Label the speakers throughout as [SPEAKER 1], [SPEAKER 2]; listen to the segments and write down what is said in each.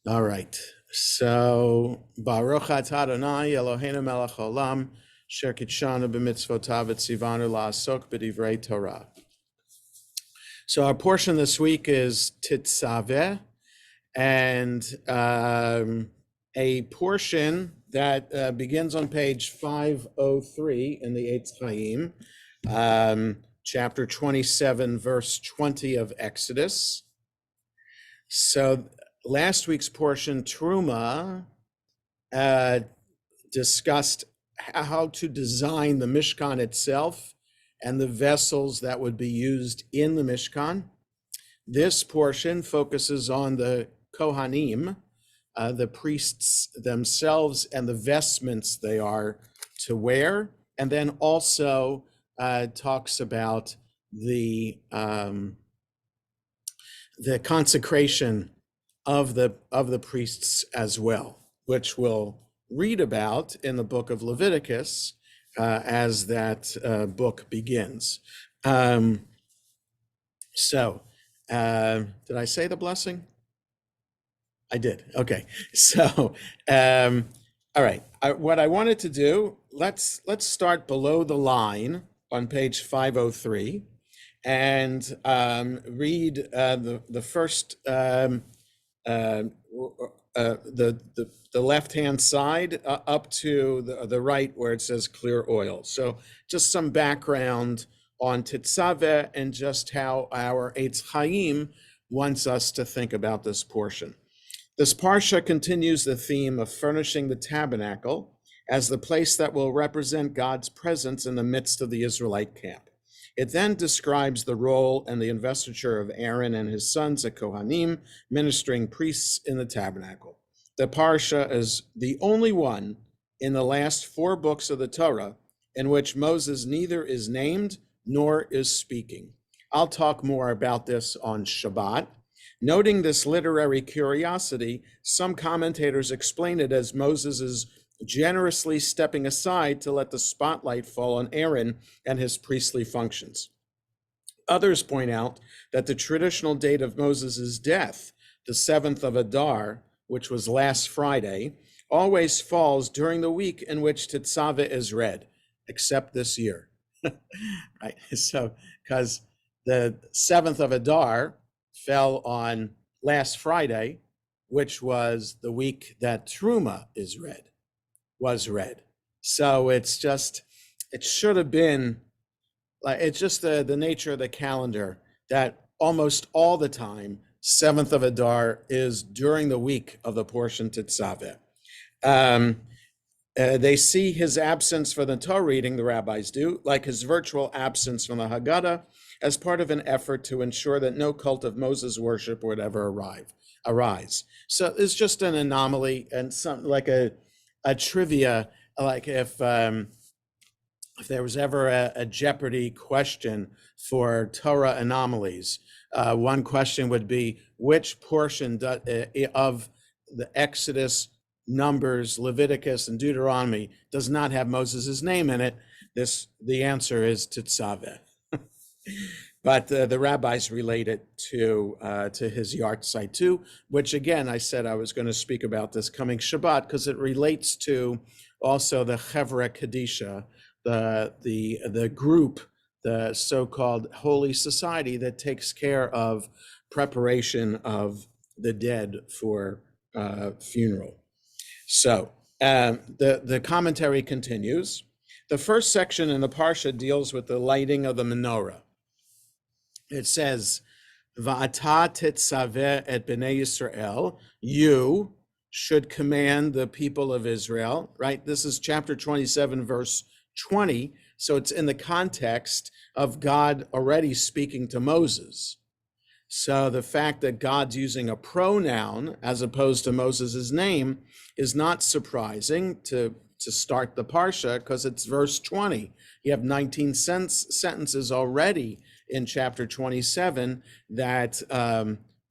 [SPEAKER 1] All right. So Baruch atah Adonai Eloheinu melech haolam, asher kitshanu b'mitzvotav v'tzivanu la'asok b'divrei Torah. So our portion this week is Tetzaveh, and a portion that begins on page 503 in the Eitz Chaim, chapter 27, verse 20 of Exodus. So last week's portion, Truma, discussed how to design the Mishkan itself and the vessels that would be used in the Mishkan. This portion focuses on the Kohanim, the priests themselves, and the vestments they are to wear, and then also talks about the consecration of the priests as well, which we'll read about in the book of Leviticus as that book begins. Did I say the blessing? I did. Okay. So, all right. What I wanted to do, let's start below the line on page 503 and read the first the left-hand side up to the right where it says clear oil. So just some background on Tetzaveh and just how our Eitz Chaim wants us to think about this portion. This parsha continues the theme of furnishing the tabernacle as the place that will represent God's presence in the midst of the Israelite camp. It then describes the role and the investiture of Aaron and his sons, the Kohanim, ministering priests in the tabernacle. The parsha is the only one in the last 4 books of the Torah in which Moses neither is named nor is speaking. I'll talk more about this on Shabbat. Noting this literary curiosity, some commentators explain it as Moses is generously stepping aside to let the spotlight fall on Aaron and his priestly functions. Others point out that the traditional date of Moses' death, the 7th of Adar, which was last Friday, always falls during the week in which Tetzaveh is read, except this year. Right? So, because the 7th of Adar fell on last Friday, which was the week that Truma was read. So it should have been, it's just the nature of the calendar that almost all the time, 7th of Adar is during the week of the portion Tetzaveh. They see his absence for the Torah reading, the rabbis do, like his virtual absence from the Haggadah, as part of an effort to ensure that no cult of Moses worship would ever arise. So it's just an anomaly and something like a trivia, like if there was ever a Jeopardy question for Torah anomalies, one question would be, which portion of the Exodus, Numbers, Leviticus, and Deuteronomy does not have Moses' name in it? The answer is Tetzaveh. But the rabbis relate it to his yahrzeit too, which again, I said I was going to speak about this coming Shabbat because it relates to also the Chevra Kadisha, the group, the so-called holy society that takes care of preparation of the dead for funeral. So the commentary continues. The first section in the Parsha deals with the lighting of the menorah. It says, Va'ata tetzaveh et bnei Yisrael, you should command the people of Israel, right? This is chapter 27, verse 20. So it's in the context of God already speaking to Moses. So the fact that God's using a pronoun as opposed to Moses' name is not surprising to start the Parsha because it's verse 20. You have 19 sentences already in chapter 27 that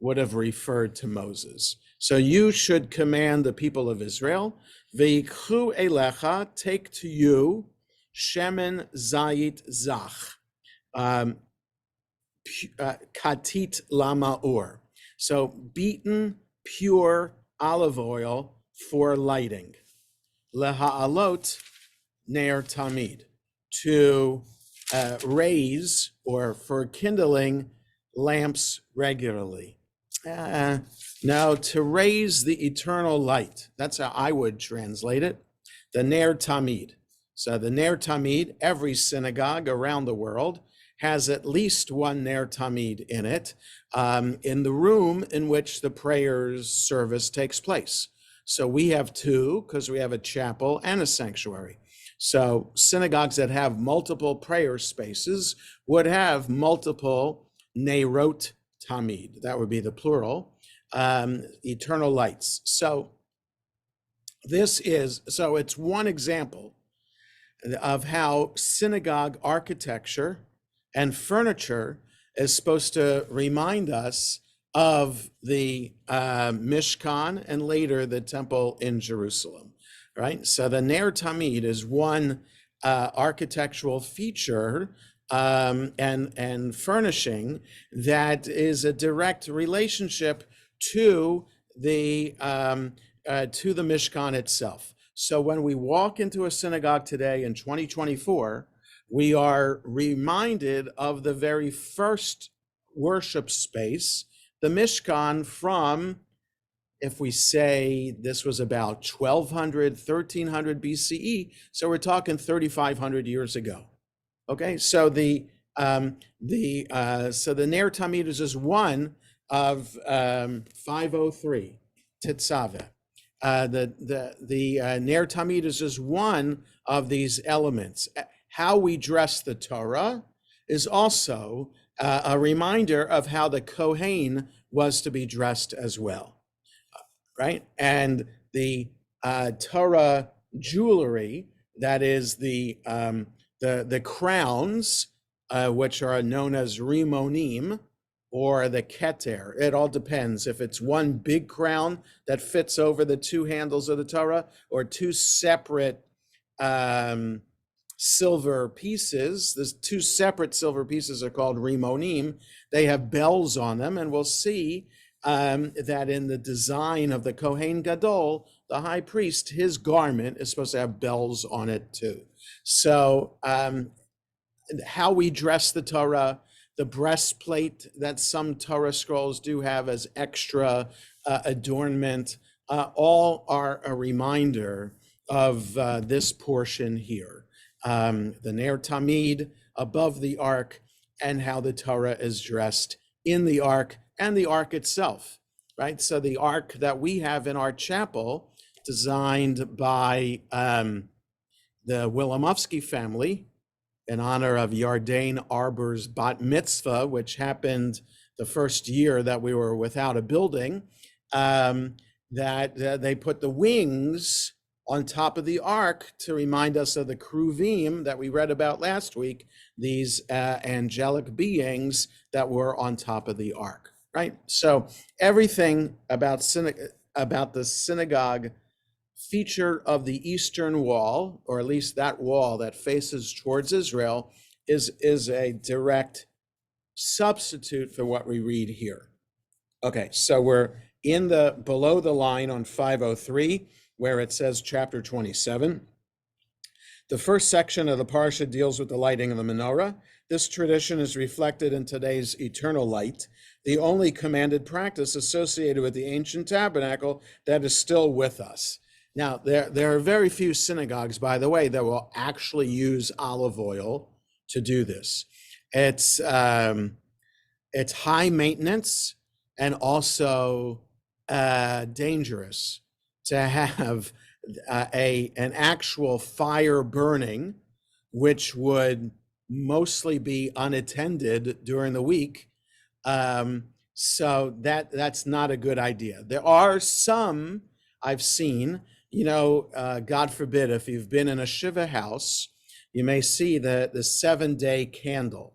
[SPEAKER 1] would have referred to Moses. So you should command the people of Israel, Ve'ikhu elecha, take to you, shemen zayit zach, katit lamaur. So beaten, pure olive oil for lighting. Leha'alot ner tamid, to raise or for kindling lamps regularly. Now, to raise the eternal light, that's how I would translate it, the ner tamid. So the ner tamid, every synagogue around the world has at least one ner tamid in it, in the room in which the prayers service takes place. So we have two, because we have a chapel and a sanctuary. So synagogues that have multiple prayer spaces would have multiple nerot tamid. That would be the plural, eternal lights. So it's one example of how synagogue architecture and furniture is supposed to remind us of the Mishkan and later the temple in Jerusalem, right? So the Ner Tamid is one architectural feature and furnishing that is a direct relationship to the Mishkan itself. So when we walk into a synagogue today in 2024, we are reminded of the very first worship space, the Mishkan, from, if we say this was about 1200, 1300 BCE, so we're talking 3,500 years ago. Okay, so the Ner Tamid is just one of 503 Tetzaveh. The Ner Tamid is just one of these elements. How we dress the Torah is also a reminder of how the Kohen was to be dressed as well, right? And the Torah jewelry, that is the crowns, which are known as rimonim, or the keter. It all depends if it's one big crown that fits over the two handles of the Torah, or two separate silver pieces. There's two separate silver pieces are called rimonim. They have bells on them, and we'll see that in the design of the Kohen Gadol, the high priest, his garment is supposed to have bells on it too. So how we dress the Torah, the breastplate that some Torah scrolls do have as extra adornment, all are a reminder of this portion here. The Ner Tamid above the ark, and how the Torah is dressed in the ark and the ark itself, right? So the ark that we have in our chapel, designed by the Wilamowski family in honor of Yardain Arbor's bat mitzvah, which happened the first year that we were without a building, that they put the wings on top of the ark to remind us of the Kruvim that we read about last week, these angelic beings that were on top of the ark, right? So everything about the synagogue feature of the eastern wall, or at least that wall that faces towards Israel, is a direct substitute for what we read here. Okay, so we're in the below the line on 503, where it says chapter 27. The first section of the parsha deals with the lighting of the menorah. This tradition is reflected in today's eternal light, the only commanded practice associated with the ancient tabernacle that is still with us. Now, there are very few synagogues, by the way, that will actually use olive oil to do this. It's high maintenance and also dangerous to have an actual fire burning, which would mostly be unattended during the week. So that's not a good idea. There are some I've seen, God forbid, if you've been in a Shiva house, you may see the 7-day candle,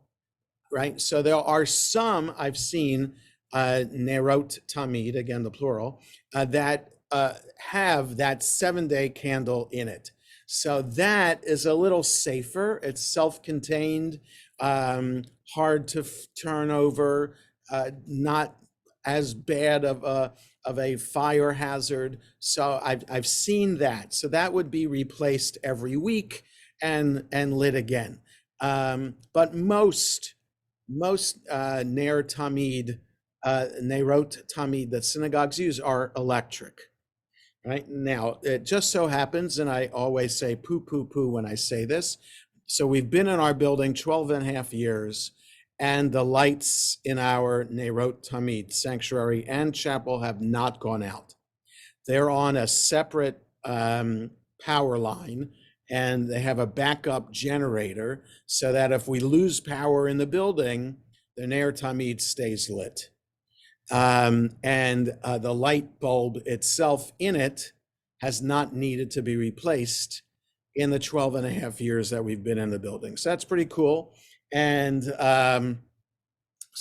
[SPEAKER 1] right? So there are some I've seen, nerot tamid, again, the plural, that have that 7-day candle in it. So that is a little safer. It's self-contained, hard to turn over, not as bad of a fire hazard. So I've seen that. So that would be replaced every week and lit again. But most Ner Tamid, Nerot Tamid that synagogues use are electric. Right now, it just so happens, and I always say poo, poo, poo when I say this. So we've been in our building 12 and a half years, and the lights in our Nerot Tamid sanctuary and chapel have not gone out. They're on a separate power line, and they have a backup generator so that if we lose power in the building, the Ner Tamid stays lit. And the light bulb itself in it has not needed to be replaced in the 12 and a half years that we've been in the building. So that's pretty cool. And so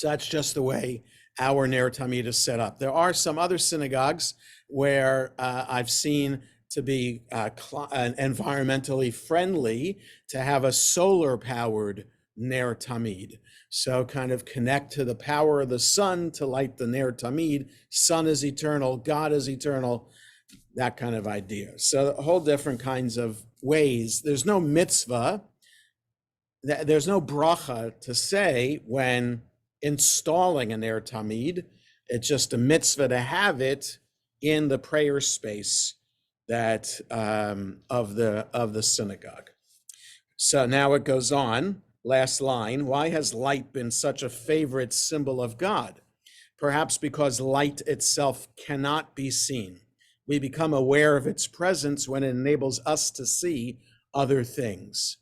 [SPEAKER 1] that's just the way our Ner Tamid is set up. There are some other synagogues where I've seen to be environmentally friendly to have a solar powered Ner Tamid. So kind of connect to the power of the sun to light the Ner Tamid. Sun is eternal, God is eternal, that kind of idea. So a whole different kinds of ways. There's no mitzvah, there's no bracha to say when installing a Ner Tamid. It's just a mitzvah to have it in the prayer space that of the synagogue. So now it goes on. Last line, why has light been such a favorite symbol of God? Perhaps because light itself cannot be seen. We become aware of its presence when it enables us to see other things.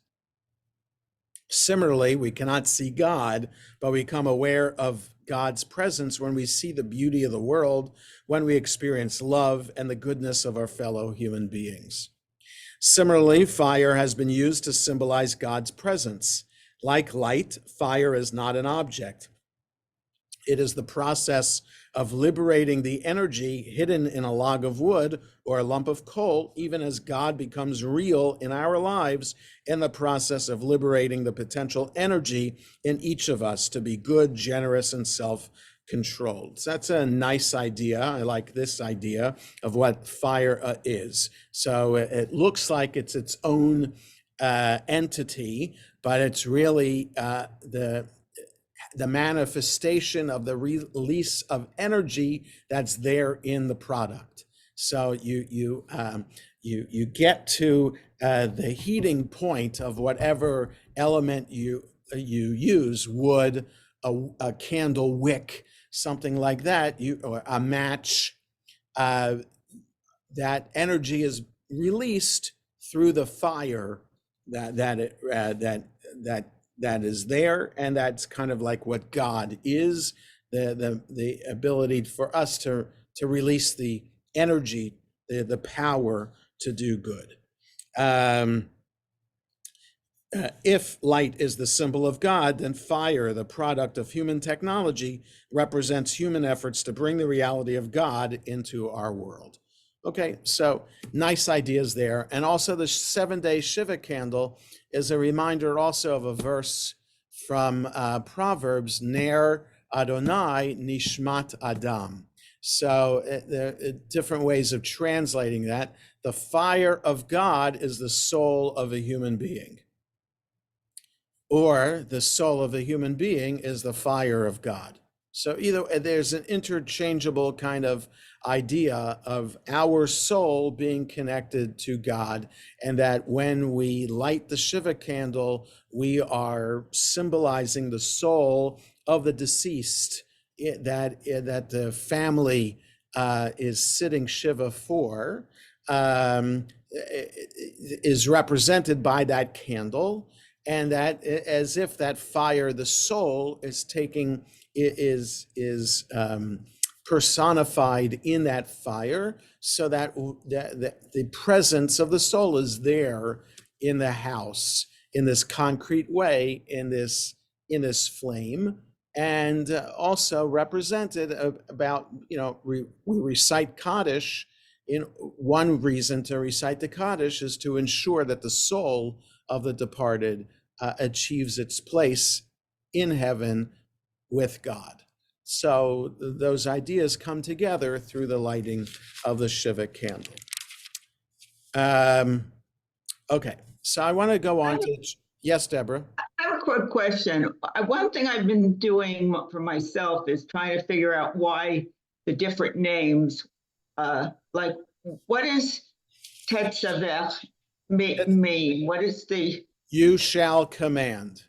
[SPEAKER 1] Similarly, we cannot see God, but we become aware of God's presence when we see the beauty of the world, when we experience love and the goodness of our fellow human beings. Similarly, fire has been used to symbolize God's presence. Like light, fire is not an object. It is the process of liberating the energy hidden in a log of wood or a lump of coal, even as God becomes real in our lives in the process of liberating the potential energy in each of us to be good, generous, and self-controlled. So that's a nice idea. I like this idea of what fire is. So it looks like it's its own entity, but it's really the manifestation of the release of energy that's there in the product. So you get to the heating point of whatever element you use, wood, a candle wick, something like that, or a match. That energy is released through the fire that is there, and that's kind of like what God is, the ability for us to release the energy, the power to do good. If light is the symbol of God, then fire, the product of human technology, represents human efforts to bring the reality of God into our world. Okay, so nice ideas there. And also the 7-day Shiva candle is a reminder also of a verse from Proverbs, Ner Adonai Nishmat Adam. So there are different ways of translating that. The fire of God is the soul of a human being. Or the soul of a human being is the fire of God. So either there's an interchangeable kind of idea of our soul being connected to God, and that when we light the Shiva candle, we are symbolizing the soul of the deceased that the family is sitting Shiva for, is represented by that candle, and that as if that fire, the soul, is personified in that fire, so that the presence of the soul is there in the house in this concrete way, in this flame, and also represented about, we recite Kaddish. In one reason to recite the Kaddish is to ensure that the soul of the departed achieves its place in heaven with God. So those ideas come together through the lighting of the Shiva candle. Okay, so I want to go on to, yes, Deborah.
[SPEAKER 2] I have a quick question. One thing I've been doing for myself is trying to figure out why the different names, like what is Tetzaveh mean? What is the?
[SPEAKER 1] You shall command.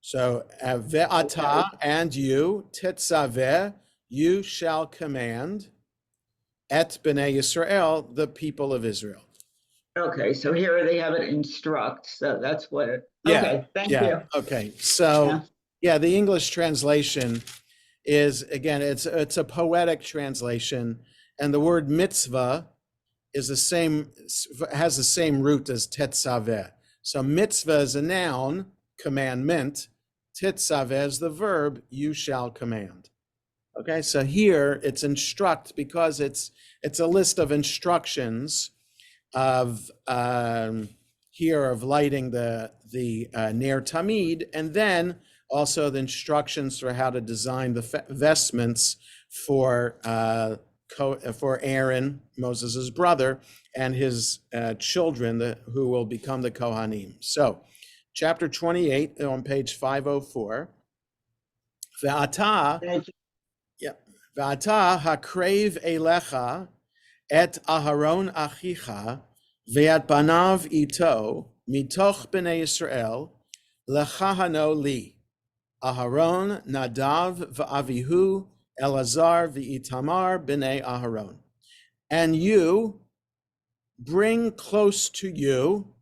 [SPEAKER 1] So ve'ata,
[SPEAKER 2] Okay.
[SPEAKER 1] and you, Tetzaveh, you shall command, et b'nei Yisrael, the people of Israel.
[SPEAKER 2] Okay, so here they have it instruct. So that's what it.
[SPEAKER 1] Yeah,
[SPEAKER 2] Okay, thank
[SPEAKER 1] yeah.
[SPEAKER 2] you.
[SPEAKER 1] Okay, so yeah, the English translation is, again, it's a poetic translation, and the word mitzvah is the same, has the same root as tetzaveh. So mitzvah is a noun, commandment. Tetzaveh is the verb, you shall command. Okay, so here it's instruct because it's a list of instructions of here of lighting the Ner Tamid, and then also the instructions for how to design the vestments for Aaron, Moses' brother, and his children, who will become the Kohanim. So, chapter 28 on page 504. Ve'ata, yeah, ve'ata hakrev elecha et Aharon achicha ve'at banav ito mitoch b'nei Yisrael lechahano li Aharon Nadav v'Avihu Elazar v'itamar b'nei Aharon. And you bring close to you.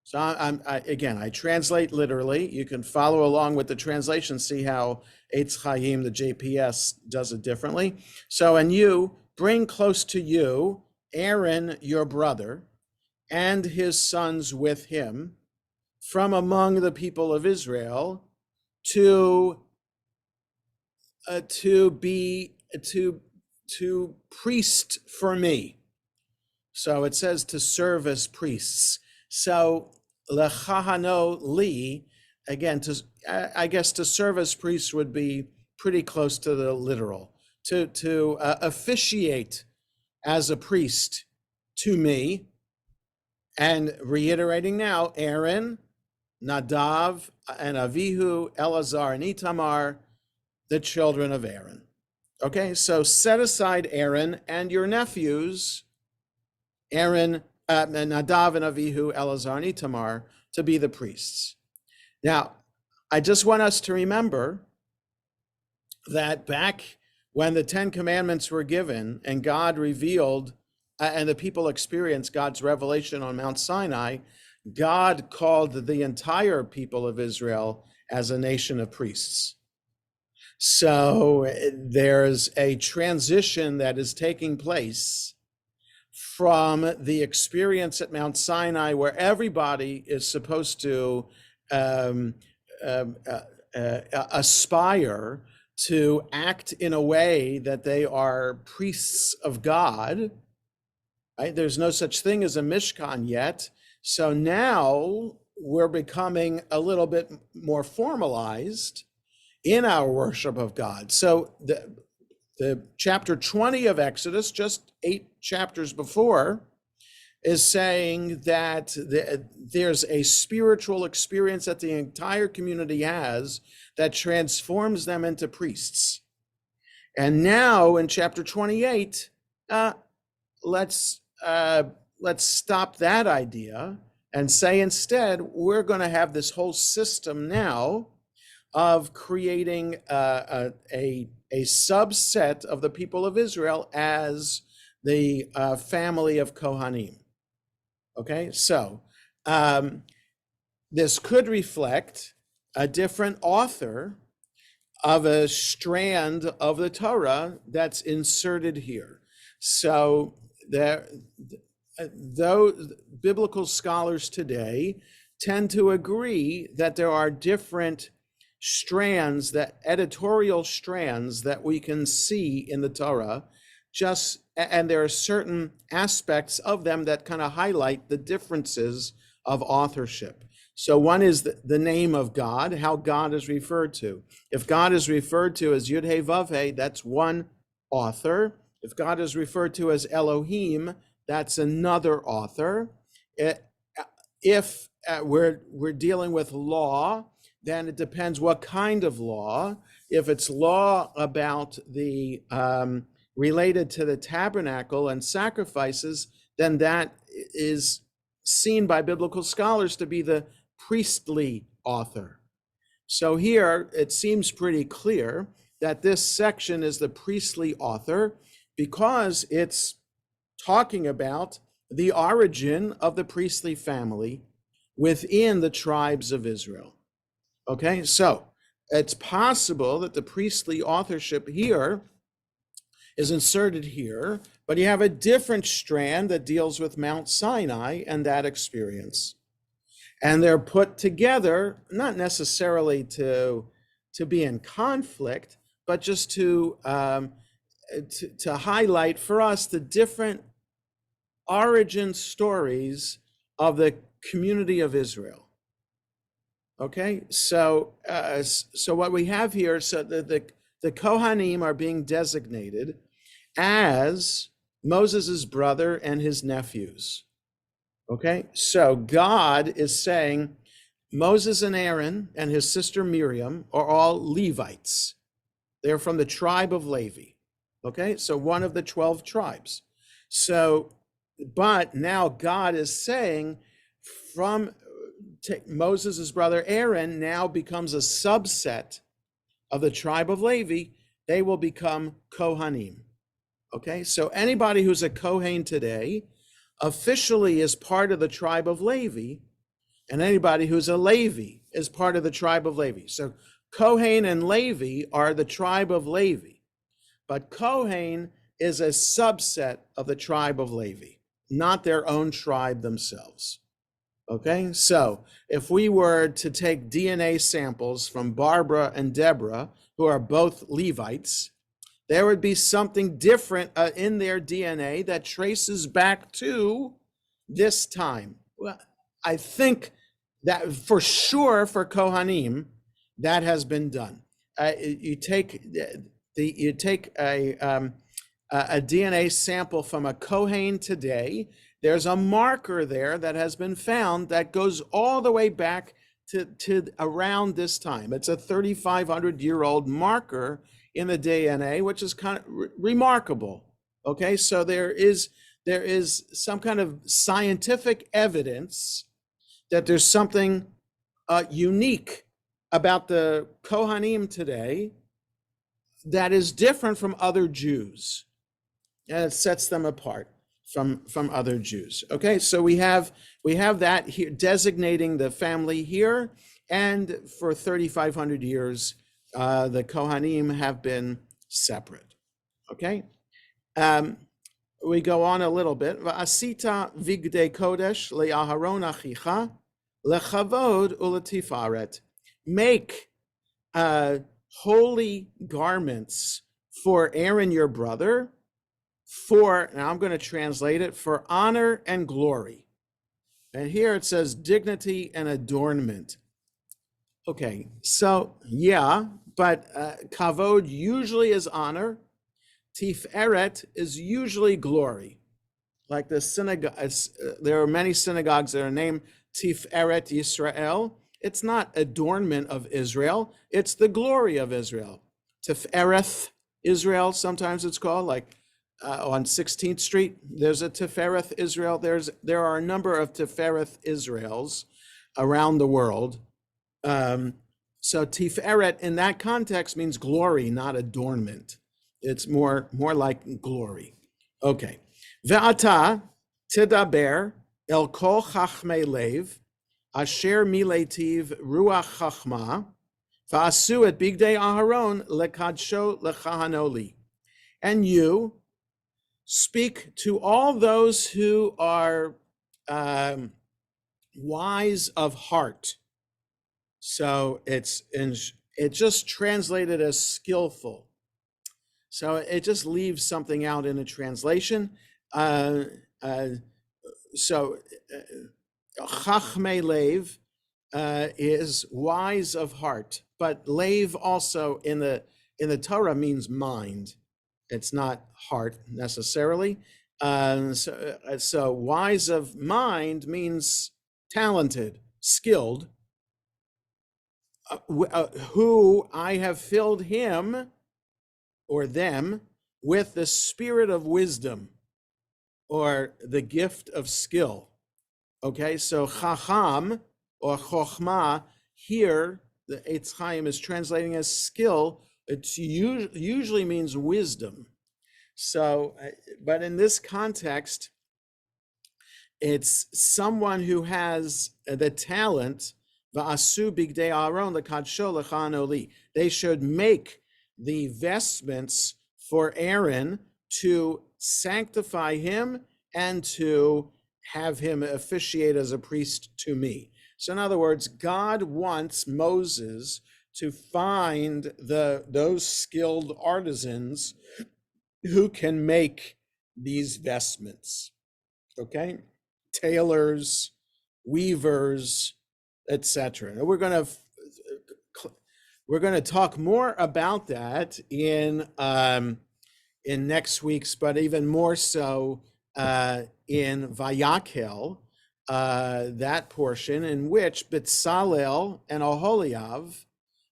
[SPEAKER 1] So I translate literally. You can follow along with the translation, see how Eitz Chaim, the JPS, does it differently. So, and you bring close to you Aaron, your brother, and his sons with him from among the people of Israel to priest for me. So it says to serve as priests. So lechahano li, again, I guess to serve as priests would be pretty close to the literal. To officiate as a priest to me, and reiterating now, Aaron, Nadav, and Avihu, Elazar, and Itamar, the children of Aaron. Okay, so set aside Aaron and your nephews, Aaron, Nadav, and Avihu, Elazar, and Itamar, to be the priests. Now, I just want us to remember that back when the Ten Commandments were given and God revealed, and the people experienced God's revelation on Mount Sinai, God called the entire people of Israel as a nation of priests. So there's a transition that is taking place from the experience at Mount Sinai, where everybody is supposed to aspire to act in a way that they are priests of God. Right? There's no such thing as a Mishkan yet. So now we're becoming a little bit more formalized in our worship of God. So the chapter 20 of Exodus, just 8 chapters before, is saying that there's a spiritual experience that the entire community has that transforms them into priests. And now in chapter 28, let's stop that idea and say instead, we're going to have this whole system now of creating a subset of the people of Israel as the family of Kohanim. Okay, so this could reflect a different author of a strand of the Torah that's inserted here. So though biblical scholars today tend to agree that there are different strands, that editorial strands that we can see in the Torah, and there are certain aspects of them that kind of highlight the differences of authorship. So one is the name of God, how God is referred to. If God is referred to as Yud He Vav He, that's one author. If God is referred to as Elohim, that's another author. If we're dealing with law, then it depends what kind of law. If it's law about the related to the tabernacle and sacrifices, then that is seen by biblical scholars to be the priestly author. So here it seems pretty clear that this section is the priestly author because it's talking about the origin of the priestly family within the tribes of Israel. Okay, so it's possible that the priestly authorship here is inserted here, but you have a different strand that deals with Mount Sinai and that experience. And they're put together, not necessarily to be in conflict, but just to highlight for us the different origin stories of the community of Israel. Okay, so what we have here, so the Kohanim are being designated as Moses's brother and his nephews. Okay, so God is saying Moses and Aaron and his sister Miriam are all Levites. They're from the tribe of Levi. Okay, so one of the 12 tribes. So, but now God is saying from Moses' brother Aaron now becomes a subset of the tribe of Levi. They will become Kohanim. Okay, so anybody who's a Kohen today officially is part of the tribe of Levi, and anybody who's a Levi is part of the tribe of Levi. So Kohen and Levi are the tribe of Levi, but Kohen is a subset of the tribe of Levi, not their own tribe themselves. Okay, so if we were to take DNA samples from Barbara and Deborah, who are both Levites, there would be something different in their DNA that traces back to this time. Well, I think that for sure for Kohanim, that has been done. You take a DNA sample from a Kohen today. There's a marker there that has been found that goes all the way back to around this time. It's a 3,500-year-old marker in the DNA, which is kind of remarkable. Okay, so there is some kind of scientific evidence that there's something unique about the Kohanim today that is different from other Jews, and it sets them apart from other Jews. Okay, so we have that here designating the family here, and for 3,500 years, the Kohanim have been separate. Okay, we go on a little bit. Va'asita vigdei kodesh le'aharon achicha lechavod uletifaret. Make holy garments for Aaron your brother, for, now I'm going to translate it, for honor and glory. And here it says dignity and adornment. Okay, so yeah, but kavod usually is honor. Tiferet is usually glory. Like the synagogue, there are many synagogues that are named Tiferet Yisrael. It's not adornment of Israel, it's the glory of Israel. Tifereth Israel, sometimes it's called, like on 16th Street, there's a Tifereth Israel. There are a number of Tifereth Israels around the world. So Tiferet in that context means glory, not adornment. It's more like glory. Okay. Ve'ata tidaber el kol chachmei lev asher miletiv ruach chachma va'asu et bigdei Aharon lekadsho lechahanoli. And you speak to all those who are wise of heart. So it's just translated as skillful. So it just leaves something out in a translation. So Chachmei Lev is wise of heart, but Lev also in the Torah means mind. It's not heart necessarily. So wise of mind means talented, skilled, who I have filled him or them with the spirit of wisdom or the gift of skill. Okay, so chacham or chokhmah here, the Eitz Chaim is translating as skill. It usually means wisdom. So, but in this context, it's someone who has the talent. Va'asu bigdei Aaron lekadsho lechan oli. They should make the vestments for Aaron to sanctify him and to have him officiate as a priest to me. So in other words, God wants Moses to find those skilled artisans who can make these vestments, okay? Tailors, weavers, etc. We're going to talk more about that in next week's, but even more so in Vayakhel, that portion in which Betzalel and Oholiav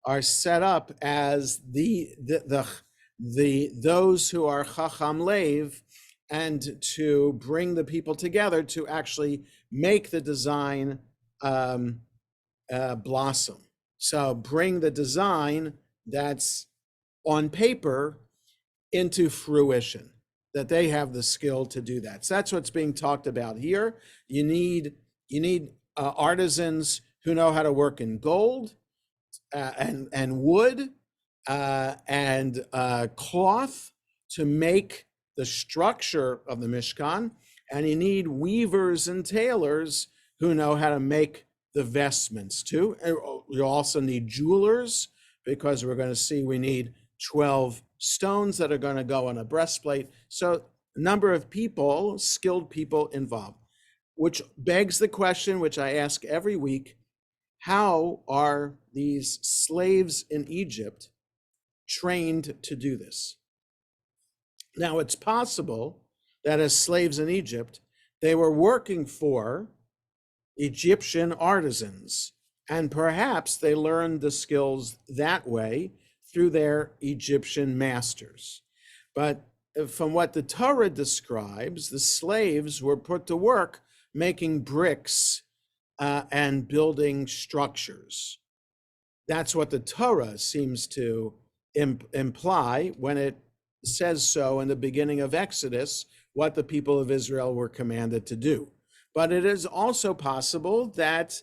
[SPEAKER 1] are set up as those who are Chacham Lev, and to bring the people together to actually make the design blossom. So bring the design that's on paper into fruition, that they have the skill to do that. So that's what's being talked about here. You need artisans who know how to work in gold and wood and cloth to make the structure of the Mishkan, and you need weavers and tailors who know how to make the vestments too. And you also need jewelers, because we're going to see we need 12 stones that are going to go on a breastplate. So a number of people, skilled people involved, which begs the question, which I ask every week: how are these slaves in Egypt trained to do this? Now, it's possible that as slaves in Egypt, they were working for Egyptian artisans, and perhaps they learned the skills that way through their Egyptian masters. But from what the Torah describes, the slaves were put to work making bricks and building structures. That's what the Torah seems to imply when it says so in the beginning of Exodus, what the people of Israel were commanded to do. But it is also possible that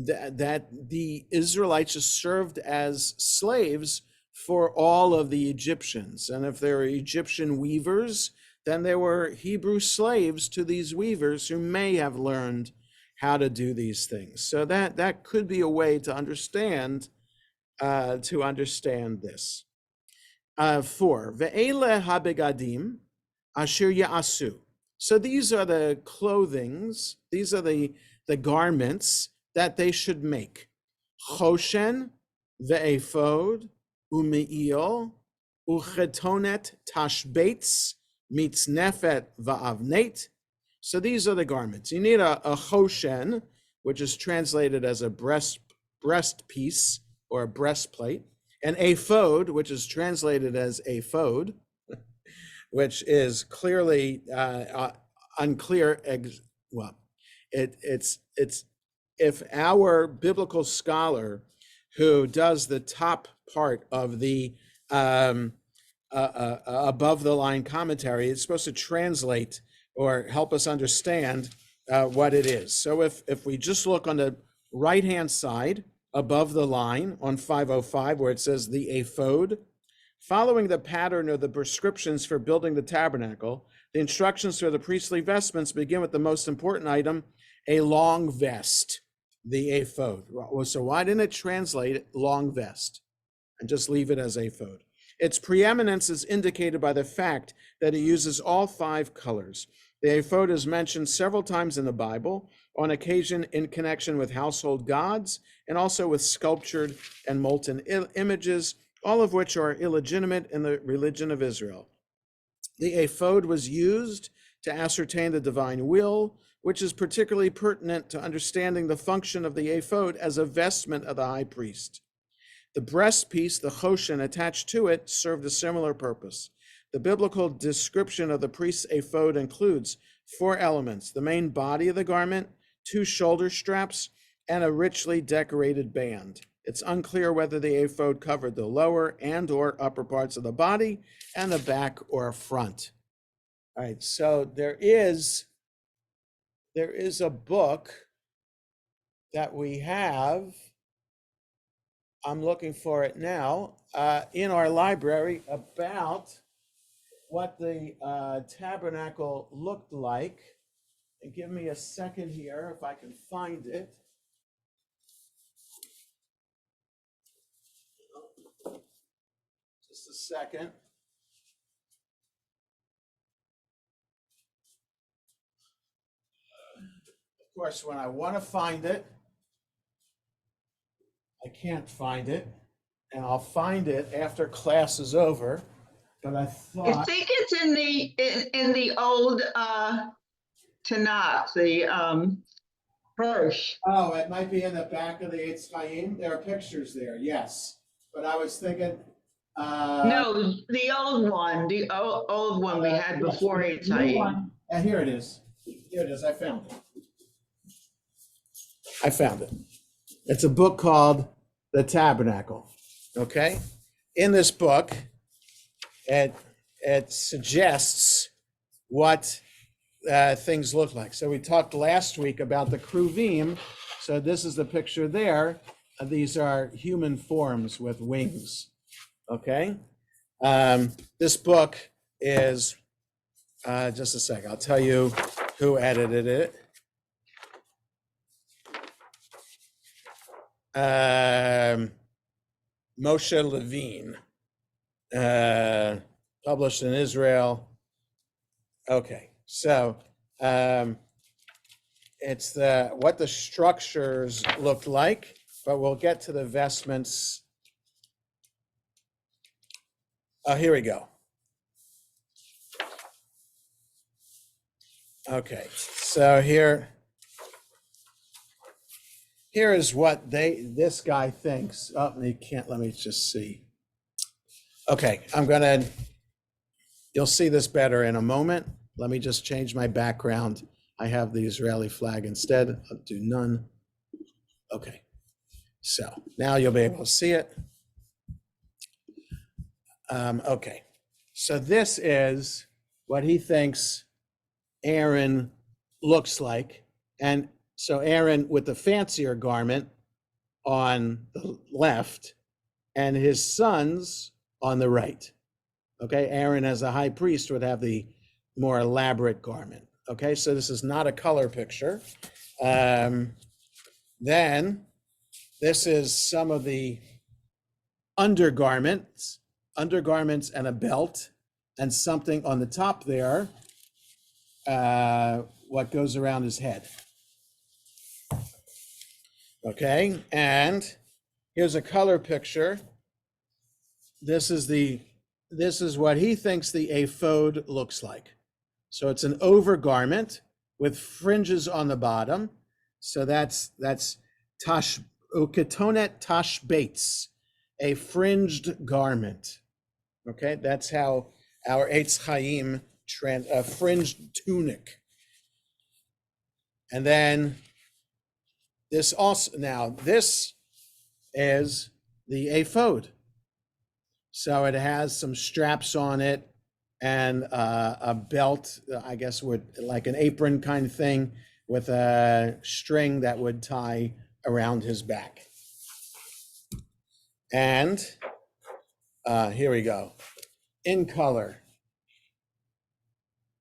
[SPEAKER 1] that the Israelites just served as slaves for all of the Egyptians. And if there were Egyptian weavers, then there were Hebrew slaves to these weavers who may have learned how to do these things. So that could be a way to understand this. 4, ve'ele habegadim asher ya'asu. So these are the clothings, these are the garments that they should make. Choshen ve'ephod u'me'il uchetonet tashbeitz mitznefet va'avnet. So these are the garments. You need a choshen, which is translated as a breast piece or a breastplate, an ephod, which is translated as ephod, which is clearly unclear. Well, it's if our biblical scholar who does the top part of the above the line commentary is supposed to translate or help us understand what it is. So if we just look on the right hand side above the line on 505, where it says the ephod, following the pattern of the prescriptions for building the tabernacle, the instructions for the priestly vestments begin with the most important item, a long vest, the ephod. So why didn't it translate long vest and just leave it as ephod? Its preeminence is indicated by the fact that it uses all 5 colors. The ephod is mentioned several times in the Bible, on occasion in connection with household gods, and also with sculptured and molten images, all of which are illegitimate in the religion of Israel. The ephod was used to ascertain the divine will, which is particularly pertinent to understanding the function of the ephod as a vestment of the high priest. The breastpiece, the choshen attached to it, served a similar purpose. The biblical description of the priest's ephod includes 4 elements: the main body of the garment, 2 shoulder straps, and a richly decorated band. It's unclear whether the ephod covered the lower and or upper parts of the body and the back or front. All right, so there is a book that we have. I'm looking for it now, in our library about what the tabernacle looked like. And give me a second here if I can find it. Just a second. Of course, when I want to find it, I can't find it, and I'll find it after class is over. But I
[SPEAKER 2] I
[SPEAKER 1] thought,
[SPEAKER 2] think it's in the old Tanakh, the Hirsch.
[SPEAKER 1] oh, it might be in the back of the Eitz Chaim. There are pictures there, yes. But I was thinking,
[SPEAKER 2] No, the old one, old one we had
[SPEAKER 1] yes,
[SPEAKER 2] before
[SPEAKER 1] the
[SPEAKER 2] Eitz
[SPEAKER 1] new
[SPEAKER 2] Chaim.
[SPEAKER 1] one. And here it is. Here it is. I found it. It's a book called The Tabernacle. Okay. In this book, it suggests what things look like. So we talked last week about the kruvim. So this is the picture there. These are human forms with wings. Okay. This book is, just a sec, I'll tell you who edited it. Moshe Levine, published in Israel. Okay, so it's what the structures looked like, but we'll get to the vestments. Oh, here we go. Okay, so here is what this guy thinks. Oh, you can't, let me just see. Okay, you'll see this better in a moment. Let me just change my background. I have the Israeli flag instead. I'll do none. Okay, so now you'll be able to see it. Okay, so this is what he thinks Aaron looks like. And so Aaron with the fancier garment on the left and his sons on the right. Okay, Aaron as a high priest would have the more elaborate garment. Okay, so this is not a color picture. Then this is some of the undergarments and a belt and something on the top there, what goes around his head. Okay, and here's a color picture. This is what he thinks the ephod looks like. So it's an overgarment with fringes on the bottom. So that's tash uketonet tashbeitz, a fringed garment. Okay, that's how our Eitz Chaim fringed tunic. And then this is the ephod. So it has some straps on it and a belt, I guess would like an apron kind of thing with a string that would tie around his back. And here we go, in color.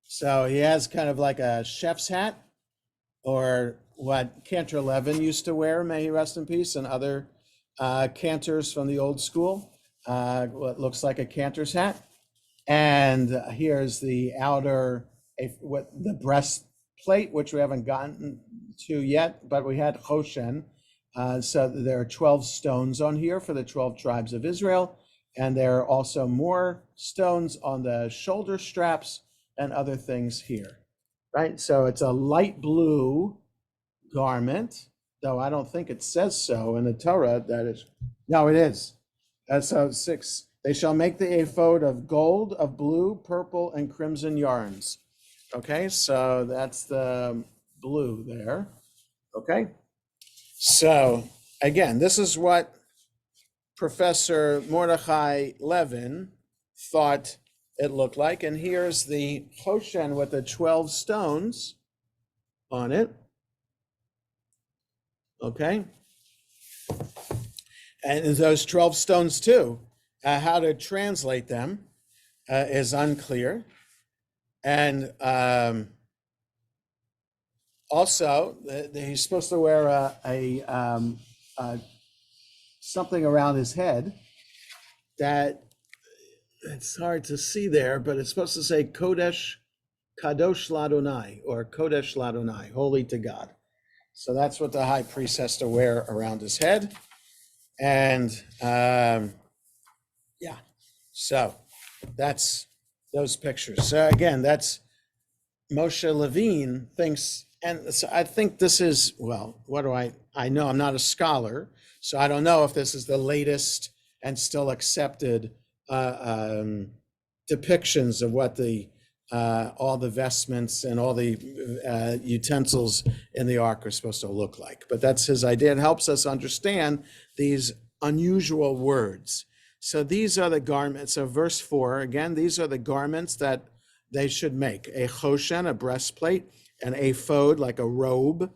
[SPEAKER 1] So he has kind of like a chef's hat, or what Cantor Levin used to wear, may he rest in peace, and other cantors from the old school. What looks like a cantor's hat. And here's the outer, the breastplate, which we haven't gotten to yet, but we had Choshen. So there are 12 stones on here for the 12 tribes of Israel. And there are also more stones on the shoulder straps and other things here, right? So it's a light blue garment, though I don't think it says so in the Torah that is. No, it is. So 6, they shall make the ephod of gold, of blue, purple, and crimson yarns. Okay, so that's the blue there. Okay, so again, this is what Professor Mordechai Levin thought it looked like. And here's the Choshen with the 12 stones on it. Okay. And those 12 stones too, how to translate them is unclear. And also, he's supposed to wear something around his head that it's hard to see there, but it's supposed to say Kodesh, Kadosh Ladonai, or Kodesh Ladonai, holy to God. So that's what the high priest has to wear around his head. And yeah, so that's those pictures. So again, that's Moshe Levine thinks, and so I think this is, well, what do I know I'm not a scholar, so I don't know if this is the latest and still accepted depictions of what the all the vestments and all the utensils in the ark are supposed to look like. But that's his idea. It helps us understand these unusual words. So these are the garments. So verse 4, again, these are the garments that they should make: a choshen, a breastplate, an ephod, like a robe,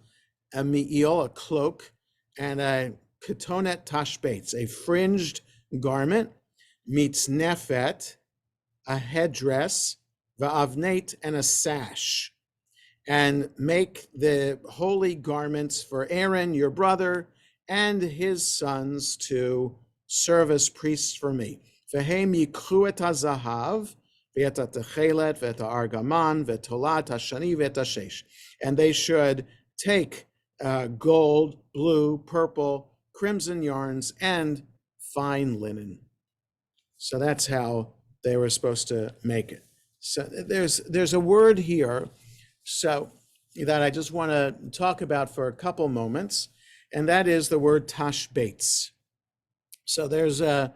[SPEAKER 1] a me'il, a cloak, and a ketonet tashbetz, a fringed garment, mitznefet, a headdress, va'avnet, and a sash. And make the holy garments for Aaron, your brother, and his sons to serve as priests for me. Vehem yikhu et hazahav, v'et hatechelet, v'et ha'argaman, v'et tolat hashani, v'et hashesh. And they should take gold, blue, purple, crimson yarns, and fine linen. So that's how they were supposed to make it. So there's a word here, so that I just want to talk about for a couple moments, and that is the word tashbetz. So there's a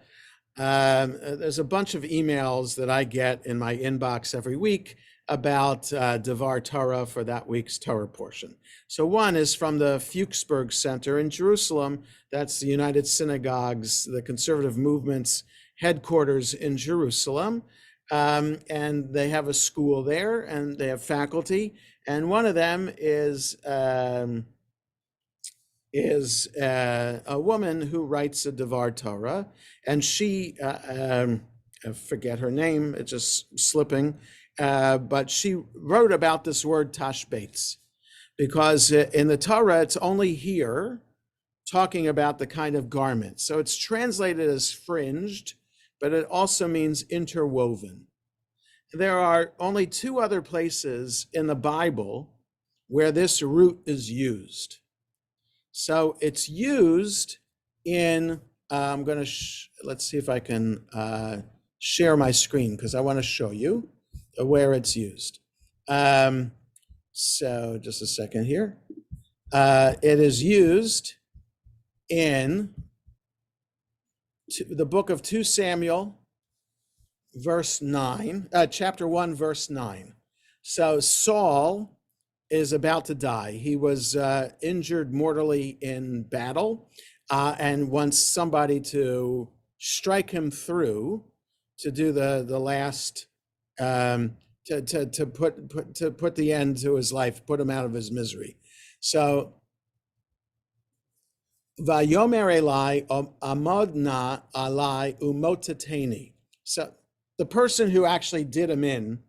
[SPEAKER 1] bunch of emails that I get in my inbox every week about Devar Torah for that week's Torah portion. So one is from the Fuchsberg Center in Jerusalem. That's the United Synagogues, the conservative movement's headquarters in Jerusalem. And they have a school there, and they have faculty. And one of them is a woman who writes a Devar Torah, and she, I forget her name, it's just slipping, but she wrote about this word tashbetz, because in the Torah, it's only here talking about the kind of garment. So it's translated as fringed, but it also means interwoven. There are only 2 other places in the Bible where this root is used. So it's used in, I'm going to, let's see if I can share my screen, because I want to show you where it's used. So just a second here. It is used in the book of 2 Samuel, verse 9, chapter 1, verse 9. So Saul is about to die. He was injured mortally in battle and wants somebody to strike him through to do the last, to put the end to his life, put him out of his misery. So Vayomer Eli Amodna Alai Umotateni. So the person who actually did him in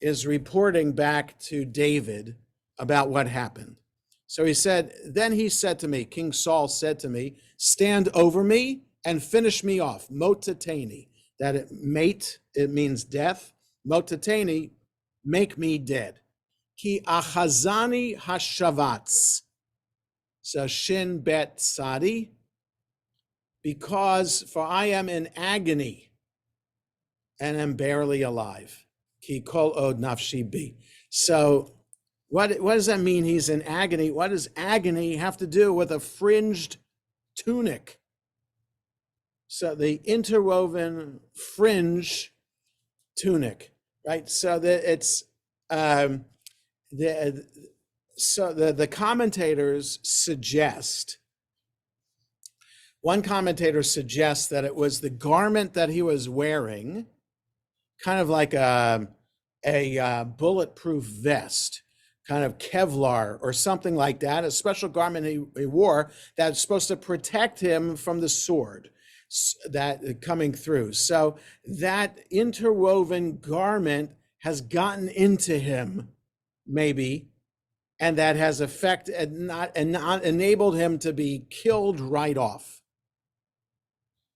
[SPEAKER 1] is reporting back to David about what happened. So he said, then he said to me, King Saul said to me, stand over me and finish me off. Motateni. That it means death. Motateni, make me dead. Ki achazani hashavatz. So Shin Bet Sadi, because for I am in agony and am barely alive. Ki kol od nafshi bi. So what does that mean? He's in agony. What does agony have to do with a fringed tunic? So the interwoven fringe tunic, right? So that it's the the commentators suggest, one commentator suggests that it was the garment that he was wearing, kind of like a bulletproof vest, kind of Kevlar or something like that, a special garment he wore that's supposed to protect him from the sword that coming through. So that interwoven garment has gotten into him, maybe, and that has affected not enabled him to be killed right off.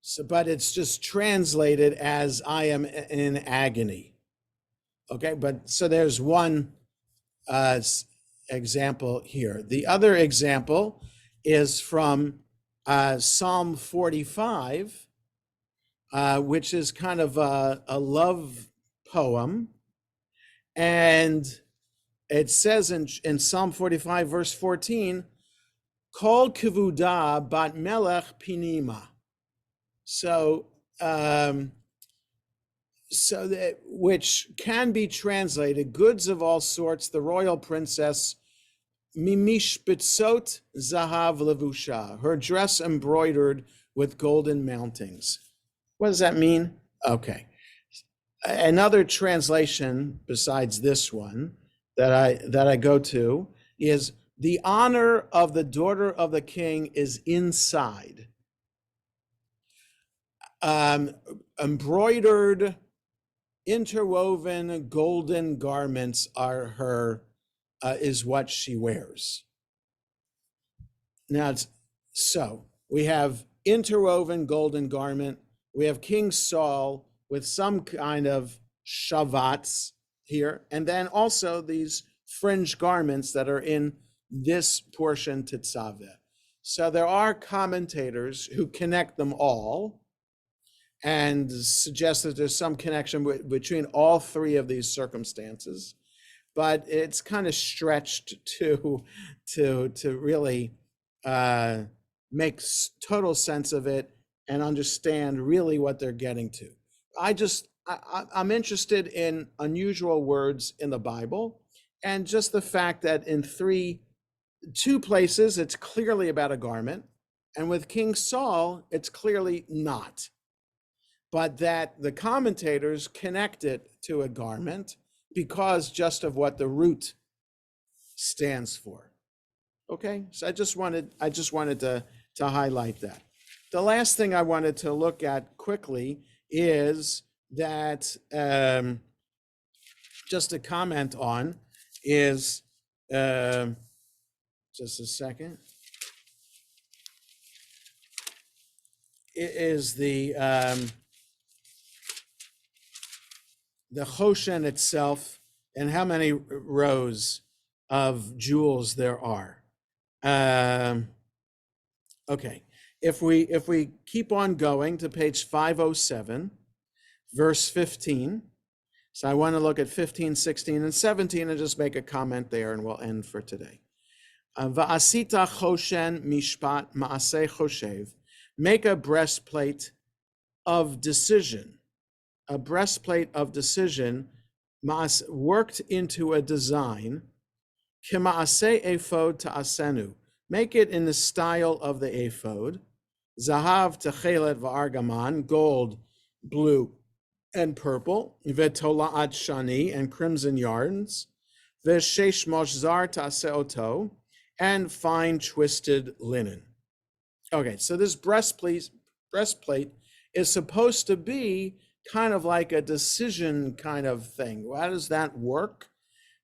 [SPEAKER 1] So, but it's just translated as I am in agony. Okay, but so there's one example here. The other example is from Psalm 45, which is kind of a love poem. And it says in Psalm 45, verse 14, Kol kivuda bat melech pinima. So, which can be translated, goods of all sorts, the royal princess, mimish bitzot zahav levusha, her dress embroidered with golden mountings. What does that mean? Okay. Another translation besides this one that I go to is the honor of the daughter of the king is inside. Embroidered, interwoven golden garments are her, is what she wears. Now, so we have interwoven golden garment. We have King Saul with some kind of shavats here, and then also these fringe garments that are in this portion Tetzaveh. So there are commentators who connect them all and suggest that there's some connection between all three of these circumstances, but it's kind of stretched to really make total sense of it and understand really what they're getting to. I'm interested in unusual words in the Bible, and just the fact that in two places it's clearly about a garment, and with King Saul it's clearly not, but that the commentators connect it to a garment because just of what the root stands for. Okay, so I just wanted to highlight that. The last thing I wanted to look at quickly is that just to comment on is just a second. It is the Choshen itself and how many rows of jewels there are. Okay, if we keep on going to page 507, verse 15. So I want to look at 15, 16, and 17 and just make a comment there, and we'll end for today. Va'asita choshen mishpat ma'aseh choshev. Make a breastplate of decision. A breastplate of decision worked into a design. K'ma'aseh ephod ta'asenu. Make it in the style of the ephod. Zahav techelet va'argaman, gold, blue, and purple. V'tola'at shani, and crimson yarns. V'shesh moshzar ta'aseoto, and fine twisted linen. Okay, so this breastplate is supposed to be kind of like a decision kind of thing. How does that work?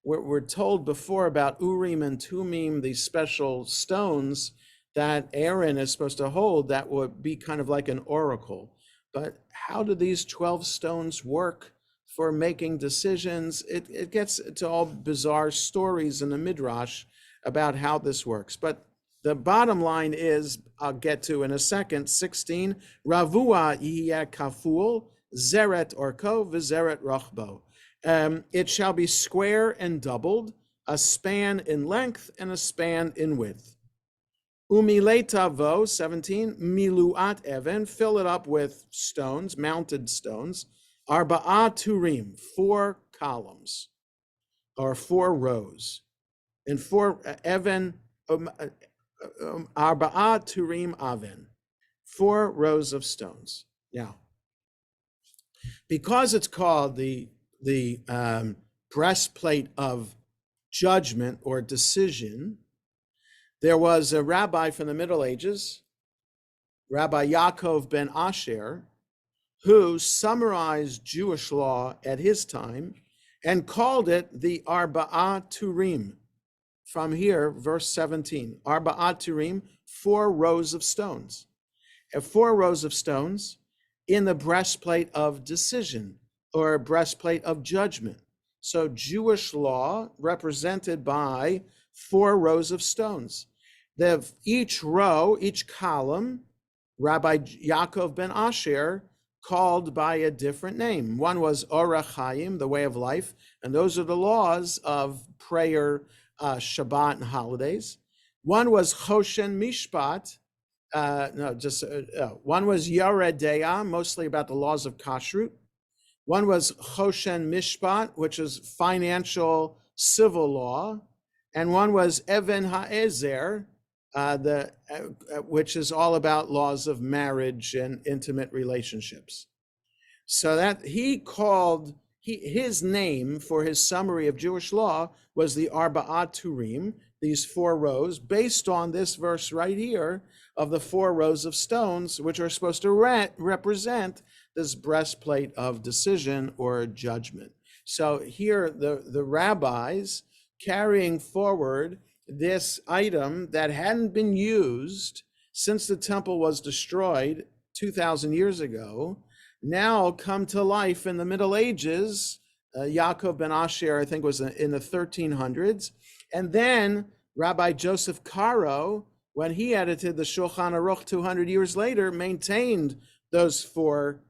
[SPEAKER 1] We're told before about Urim and Tumim, these special stones that Aaron is supposed to hold that would be kind of like an oracle. But how do these 12 stones work for making decisions? It gets to all bizarre stories in the Midrash about how this works. But The bottom line is, I'll get to in a second, 16, Ravua yeh kaful, zeret orko, v'zeret rochbo. It shall be square and doubled, a span in length and a span in width. Umiletavo, 17, miluat even, fill it up with stones, mounted stones. Arba'a turim, 4 columns, or 4 rows. And 4 even, arba'a turim aven, 4 rows of stones. Now, because it's called the breastplate of judgment or decision, there was a rabbi from the Middle Ages, Rabbi Yaakov ben Asher, who summarized Jewish law at his time and called it the Arba'a Turim. From here, verse 17, Arba'a Turim, 4 rows of stones. 4 rows of stones in the breastplate of decision or breastplate of judgment. So Jewish law represented by 4 rows of stones. Each row, each column, Rabbi Yaakov ben Asher called by a different name. One was Orach Chaim, the way of life, and those are the laws of prayer, Shabbat, and holidays. One was Choshen Mishpat. One was Yored Deah, mostly about the laws of kashrut. One was Choshen Mishpat, which is financial civil law, and one was Even Ha'ezer, which is all about laws of marriage and intimate relationships. So that his name for his summary of Jewish law was the Arba'at Turim, these 4 rows, based on this verse right here of the 4 rows of stones, which are supposed to represent this breastplate of decision or judgment. So here the rabbis carrying forward this item that hadn't been used since the temple was destroyed 2,000 years ago, now come to life in the Middle Ages. Yaakov ben Asher, I think, was in the 1300s. And then Rabbi Joseph Caro, when he edited the Shulchan Aruch 200 years later, maintained those four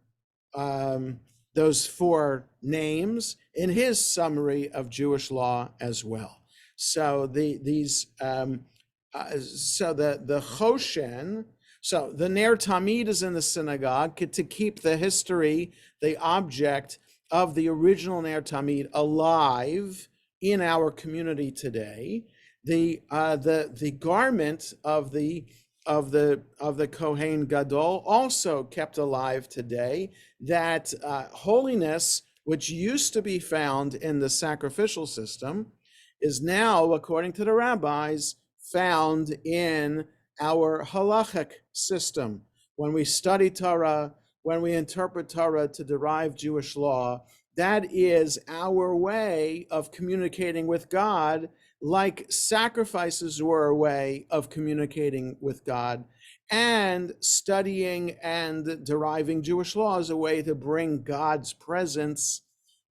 [SPEAKER 1] names in his summary of Jewish law as well. So the Choshen, so the Ner Tamid is in the synagogue to keep the history, the object of the original Ner Tamid alive in our community today. The garment of the Kohen Gadol also kept alive today. That holiness, which used to be found in the sacrificial system, is now, according to the rabbis, found in our halachic system. When we study Torah, when we interpret Torah to derive Jewish law, that is our way of communicating with God, like sacrifices were a way of communicating with God, and studying and deriving Jewish law is a way to bring God's presence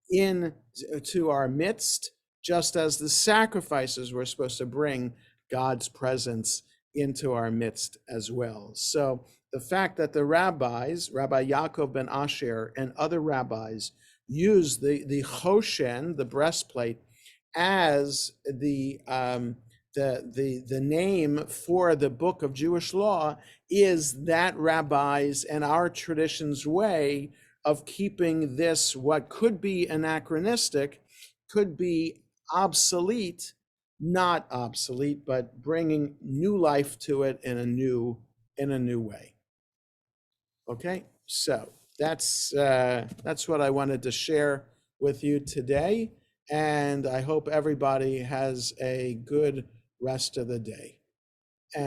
[SPEAKER 1] into our midst, just as the sacrifices were supposed to bring God's presence into our midst as well. So the fact that the rabbis, Rabbi Yaakov ben Asher and other rabbis, use the Choshen, the breastplate, as the name for the book of Jewish law, is that rabbis and our tradition's way of keeping this, what could be anachronistic, could be obsolete, not obsolete, but bringing new life to it in a new way. Okay, so that's what I wanted to share with you today, and I hope everybody has a good rest of the day.